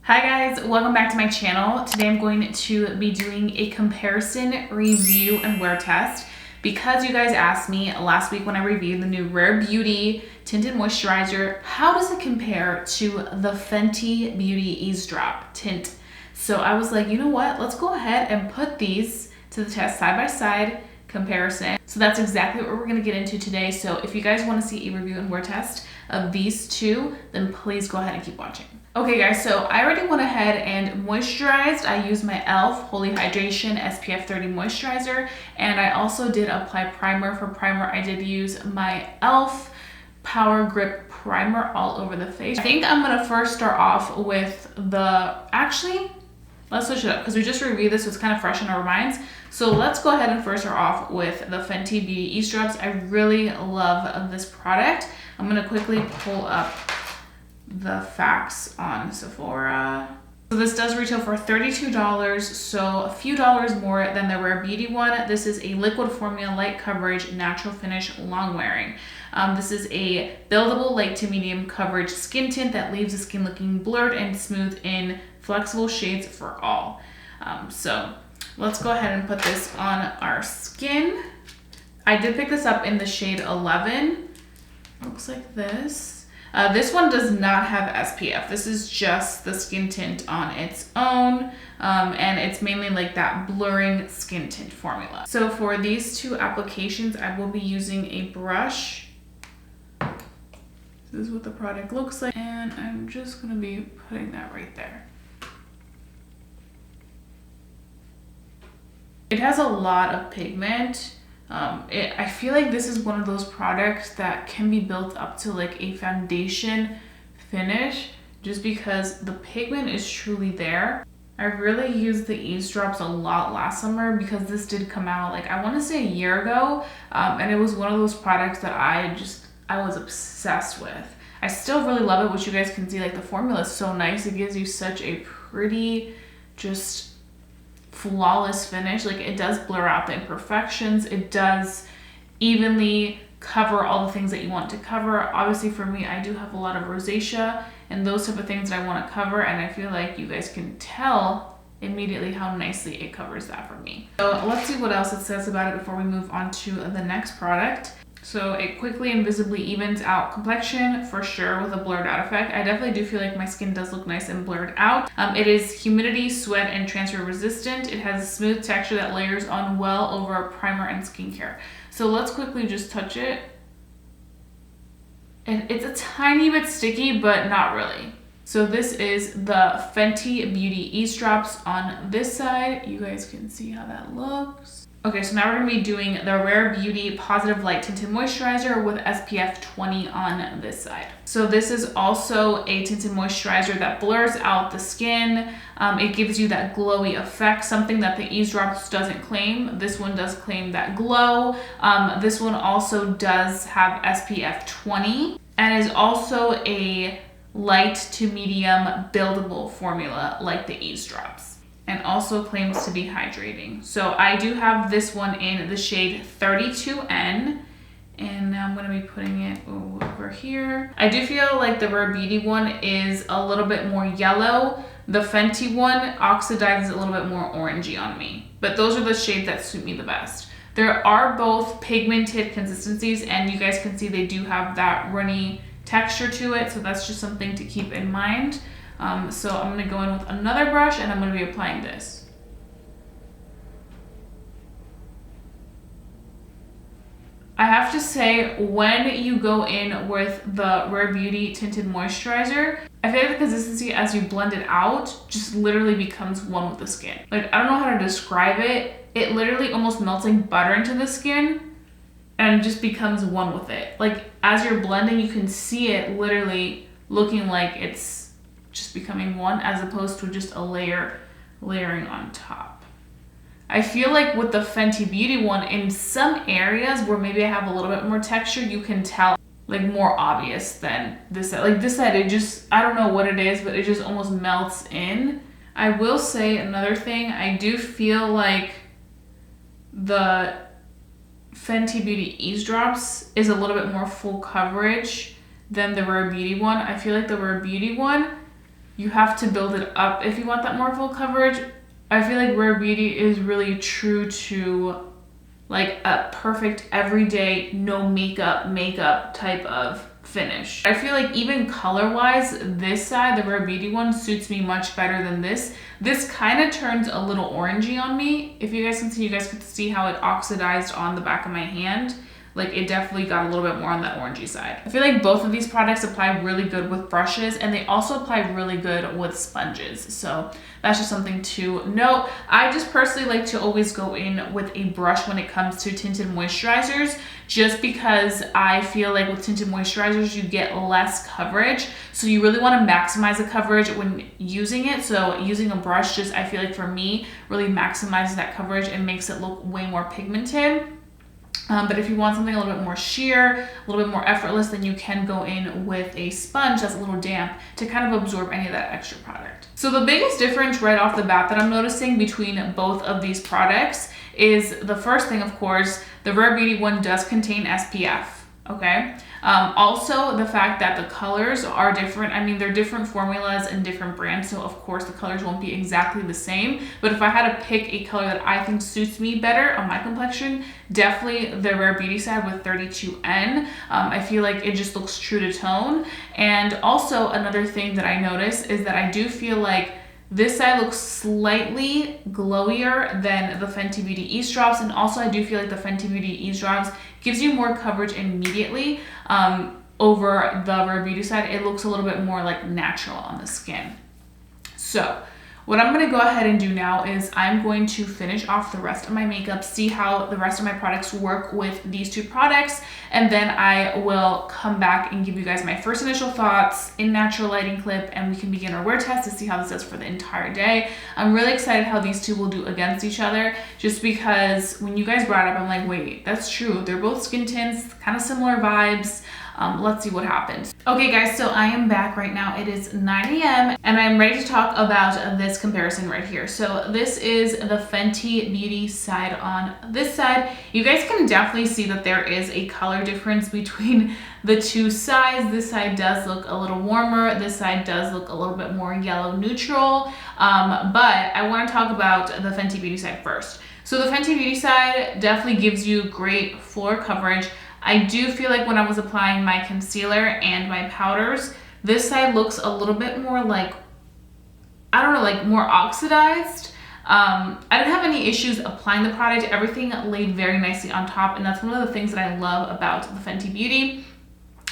Hi guys, welcome back to my channel. Today I'm going to be doing a comparison, review, and wear test because you guys asked me last week when I reviewed the new Rare Beauty Tinted Moisturizer, how does it compare to the Fenty Beauty Ease Drop Tint? So I was like, you know what, let's go ahead and put these to the test side by side comparison. So that's exactly what we're gonna get into today. So if you guys wanna see a review and wear test of these two, then please go ahead and keep watching. Okay guys, so I already went ahead and moisturized. I used my e.l.f. Holy Hydration SPF 30 moisturizer, and I also did apply primer. For primer, I did use my e.l.f. Power Grip Primer all over the face. I think I'm gonna first start off with let's switch it up because we just reviewed this, so it's kind of fresh in our minds. So let's go ahead and first start off with the Fenty Beauty Ease Drops. I really love this product. I'm gonna quickly pull up the facts on Sephora. So this does retail for $32, so a few dollars more than the Rare Beauty one. This is a liquid formula, light coverage, natural finish, long wearing. This is a buildable light to medium coverage skin tint that leaves the skin looking blurred and smooth in flexible shades for all. So let's go ahead and put this on our skin. I did pick this up in the shade 11. Looks like this. This one does not have SPF. This is just the skin tint on its own, and it's mainly like that blurring skin tint formula. So for these two applications, I will be using a brush. This is what the product looks like, and I'm just gonna be putting that right there. It has a lot of pigment. I feel like this is one of those products that can be built up to like a foundation finish just because the pigment is truly there. I really used the Ease Drops a lot last summer because this did come out like I want to say a year ago, and it was one of those products that I was obsessed with. I still really love it, which you guys can see, like the formula is so nice. It gives you such a pretty, just flawless finish. Like it does blur out the imperfections. It does evenly cover all the things that you want to cover. Obviously for me, I do have a lot of rosacea and those type of things that I want to cover, and I feel like you guys can tell immediately how nicely it covers that for me. So let's see what else it says about it before we move on to the next product. So it quickly and visibly evens out complexion for sure with a blurred out effect. I definitely do feel like my skin does look nice and blurred out. It is humidity, sweat, and transfer resistant. It has a smooth texture that layers on well over primer and skincare. So let's quickly just touch it. And it's a tiny bit sticky, but not really. So this is the Fenty Beauty Ease Drops on this side. You guys can see how that looks. Okay, so now we're gonna be doing the Rare Beauty Positive Light Tinted Moisturizer with SPF 20 on this side. So this is also a tinted moisturizer that blurs out the skin. It gives you that glowy effect, something that the Ease Drops doesn't claim. This one does claim that glow. This one also does have SPF 20 and is also a light to medium buildable formula like the Ease Drops, and also claims to be hydrating. So I do have this one in the shade 32N, and now I'm gonna be putting it over here. I do feel like the Rare Beauty one is a little bit more yellow. The Fenty one oxidizes a little bit more orangey on me, but those are the shades that suit me the best. There are both pigmented consistencies, and you guys can see they do have that runny texture to it, so that's just something to keep in mind. So I'm gonna go in with another brush and I'm gonna be applying this. I have to say, when you go in with the Rare Beauty Tinted Moisturizer, I feel like the consistency as you blend it out just literally becomes one with the skin. Like, I don't know how to describe it. It literally almost melts like butter into the skin and just becomes one with it. Like, as you're blending, you can see it literally looking like it's just becoming one as opposed to just a layering on top. I feel like with the Fenty Beauty one, in some areas where maybe I have a little bit more texture, you can tell like more obvious than this side. Like this side, it just, I don't know what it is, but it just almost melts in. I will say another thing, I do feel like the Fenty Beauty Ease Drops is a little bit more full coverage than the Rare Beauty one. I feel like the Rare Beauty one you have to build it up if you want that more full coverage. I feel like Rare Beauty is really true to like a perfect everyday, no makeup type of finish. I feel like even color wise, this side, the Rare Beauty one, suits me much better than this. This kind of turns a little orangey on me. If you guys can see, you guys could see how it oxidized on the back of my hand. Like it definitely got a little bit more on that orangey side. I feel like both of these products apply really good with brushes, and they also apply really good with sponges. So that's just something to note. I just personally like to always go in with a brush when it comes to tinted moisturizers, just because I feel like with tinted moisturizers, you get less coverage. So you really want to maximize the coverage when using it. So using a brush, just I feel like for me, really maximizes that coverage and makes it look way more pigmented. But if you want something a little bit more sheer, a little bit more effortless, then you can go in with a sponge that's a little damp to kind of absorb any of that extra product. So the biggest difference right off the bat that I'm noticing between both of these products is the first thing, of course, the Rare Beauty one does contain SPF, okay? Also, the fact that the colors are different. I mean, they're different formulas and different brands, so of course the colors won't be exactly the same. But if I had to pick a color that I think suits me better on my complexion, definitely the Rare Beauty side with 32N. I feel like it just looks true to tone. And also another thing that I notice is that I do feel like this side looks slightly glowier than the Fenty Beauty Ease Drops, and also I do feel like the Fenty Beauty Ease Drops gives you more coverage immediately over the Rare Beauty side. It looks a little bit more like natural on the skin. So what I'm gonna go ahead and do now is I'm going to finish off the rest of my makeup, see how the rest of my products work with these two products, and then I will come back and give you guys my first initial thoughts in natural lighting clip, and we can begin our wear test to see how this does for the entire day. I'm really excited how these two will do against each other, just because when you guys brought it up, I'm like, wait, that's true. They're both skin tints, kind of similar vibes. Let's see what happens. Okay guys, so I am back right now. It is 9 a.m. and I'm ready to talk about this comparison right here. So this is the Fenty Beauty side on this side. You guys can definitely see that there is a color difference between the two sides. This side does look a little warmer. This side does look a little bit more yellow neutral. But I want to talk about the Fenty Beauty side first. So the Fenty Beauty side definitely gives you great floor coverage. I do feel like when I was applying my concealer and my powders, this side looks a little bit more like, I don't know, like more oxidized. I didn't have any issues applying the product. Everything laid very nicely on top, and that's one of the things that I love about the Fenty Beauty,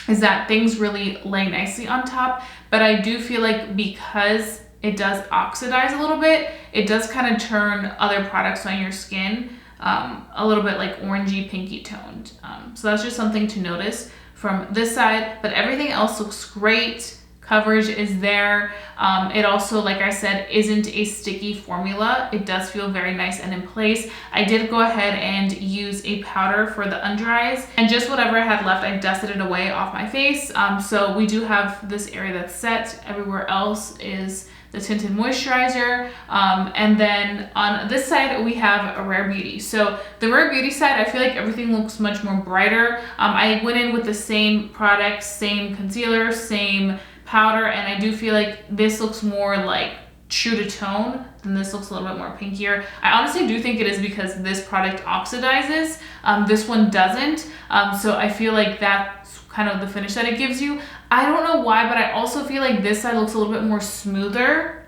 is that things really lay nicely on top. But I do feel like because it does oxidize a little bit, it does kind of turn other products on your skin a little bit like orangey pinky toned. So that's just something to notice from this side, but everything else looks great. Coverage is there. It also, like I said, isn't a sticky formula. It does feel very nice and in place. I did go ahead and use a powder for the under eyes, and just whatever I had left, I dusted it away off my face. So we do have this area that's set. Everywhere else is the tinted moisturizer, and then on this side we have a Rare Beauty. So the Rare Beauty side, I feel like everything looks much more brighter. I went in with the same product, same concealer, same powder, and I do feel like this looks more like true to tone than this looks a little bit more pinkier. I honestly do think it is because this product oxidizes, this one doesn't, so I feel like that's kind of the finish that it gives you. I don't know why, but I also feel like this side looks a little bit more smoother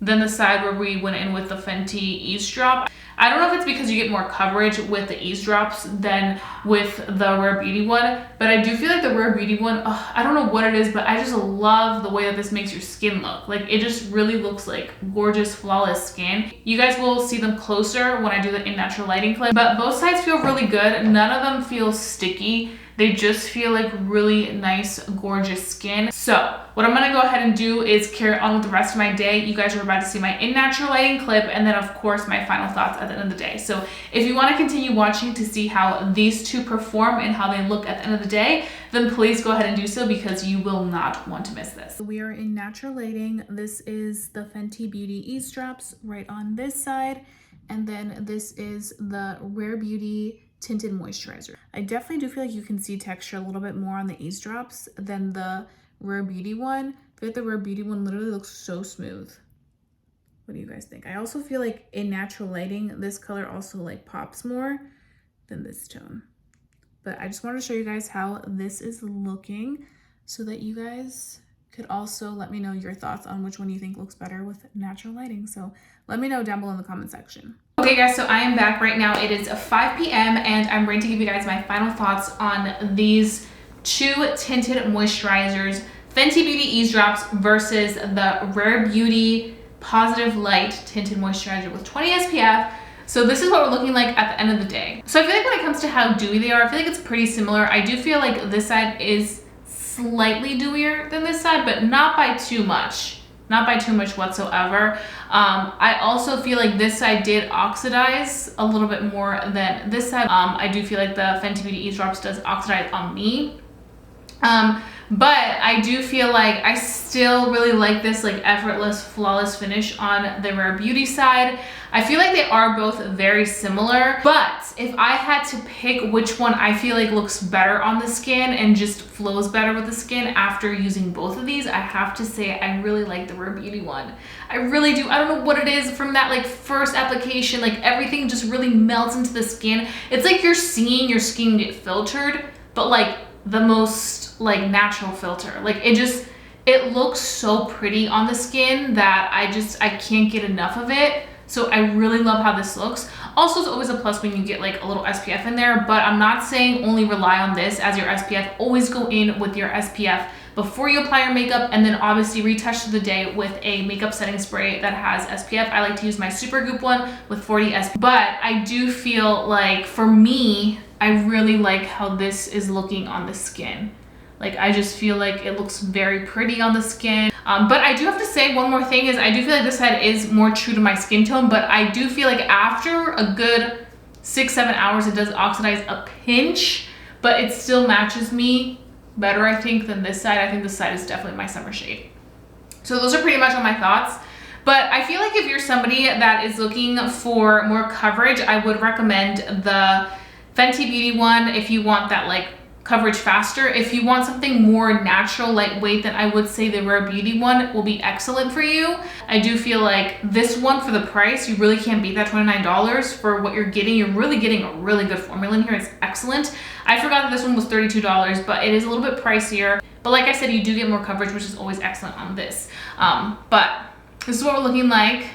than the side where we went in with the Fenty Ease Drop. I don't know if it's because you get more coverage with the Ease Drops than with the Rare Beauty one, but I do feel like the Rare Beauty one, I don't know what it is, but I just love the way that this makes your skin look. Like, it just really looks like gorgeous, flawless skin. You guys will see them closer when I do the In Natural Lighting clip, but both sides feel really good. None of them feel sticky. They just feel like really nice, gorgeous skin. So what I'm gonna go ahead and do is carry on with the rest of my day. You guys are about to see my In Natural Lighting clip, and then of course my final thoughts at the end of the day. So if you wanna continue watching to see how these two perform and how they look at the end of the day, then please go ahead and do so, because you will not want to miss this. We are in Natural Lighting. This is the Fenty Beauty Ease Drops right on this side, and then this is the Rare Beauty Tinted Moisturizer. I definitely do feel like you can see texture a little bit more on the Ease Drops than the Rare Beauty one. feel like the Rare Beauty one literally looks so smooth. What do you guys think? I also feel like in natural lighting, this color also like pops more than this tone. But I just wanted to show you guys how this is looking so that you guys could also let me know your thoughts on which one you think looks better with natural lighting. So let me know down below in the comment section. Okay guys, so I am back right now. It is 5 p.m. and I'm ready to give you guys my final thoughts on these two tinted moisturizers, Fenty Beauty Ease Drops versus the Rare Beauty Positive Light Tinted Moisturizer with 20 SPF. So this is what we're looking like at the end of the day. So I feel like when it comes to how dewy they are, I feel like it's pretty similar. I do feel like this side is slightly dewier than this side, but not by too much. Not by too much whatsoever. I also feel like this side did oxidize a little bit more than this side. I do feel like the Fenty Beauty Ease Drops does oxidize on me. But I do feel like I still really like this like effortless, flawless finish on the Rare Beauty side. I feel like they are both very similar, but if I had to pick which one I feel like looks better on the skin and just flows better with the skin after using both of these, I have to say I really like the Rare Beauty one. I really do. I don't know what it is from that like first application, like everything just really melts into the skin. It's like you're seeing your skin get filtered, but like the most like natural filter. Like it looks so pretty on the skin that I can't get enough of it. So I really love how this looks. Also, it's always a plus when you get like a little SPF in there, but I'm not saying only rely on this as your SPF. Always go in with your SPF before you apply your makeup, and then obviously retouch to the day with a makeup setting spray that has SPF. I like to use my Super Goop one with 40 SPF, but I do feel like for me, I really like how this is looking on the skin. Like, I just feel like it looks very pretty on the skin. But I do have to say one more thing is I do feel like this side is more true to my skin tone, but I do feel like after a good 6-7 hours, it does oxidize a pinch, but it still matches me better, I think, than this side. I think this side is definitely my summer shade. So those are pretty much all my thoughts. But I feel like if you're somebody that is looking for more coverage, I would recommend the Fenty Beauty one if you want that like coverage faster. If you want something more natural, lightweight, then I would say the Rare Beauty one will be excellent for you. I do feel like this one, for the price, you really can't beat that $29 for what you're getting. You're really getting a really good formula in here. It's excellent. I forgot that this one was $32, but it is a little bit pricier. But like I said, you do get more coverage, which is always excellent on this. But this is what we're looking like.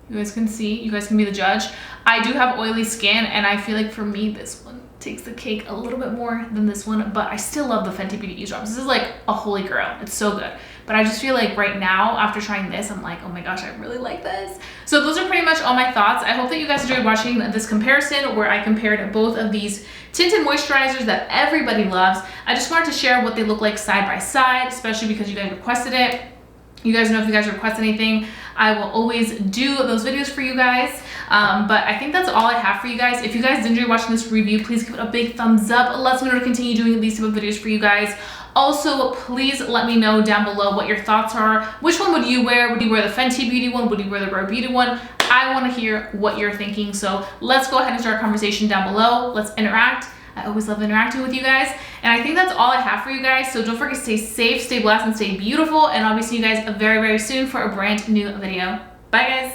You guys can see, you guys can be the judge. I do have oily skin, and I feel like for me, this one takes the cake a little bit more than this one, but I still love the Fenty Beauty Ease Drops. This is like a holy grail. It's so good. But I just feel like right now, after trying this, I'm like, oh my gosh, I really like this. So those are pretty much all my thoughts. I hope that you guys enjoyed watching this comparison where I compared both of these tinted moisturizers that everybody loves. I just wanted to share what they look like side by side, especially because you guys requested it. You guys know if you guys request anything, I will always do those videos for you guys. But I think that's all I have for you guys. If you guys did enjoy watching this review, please give it a big thumbs up. Let's me know to continue doing these type of videos for you guys. Also, please let me know down below what your thoughts are. Which one would you wear? Would you wear the Fenty Beauty one? Would you wear the Rare Beauty one? I want to hear what you're thinking. So let's go ahead and start a conversation down below. Let's interact. I always love interacting with you guys. And I think that's all I have for you guys. So don't forget to stay safe, stay blessed, and stay beautiful. And I'll be seeing you guys very, very soon for a brand new video. Bye, guys.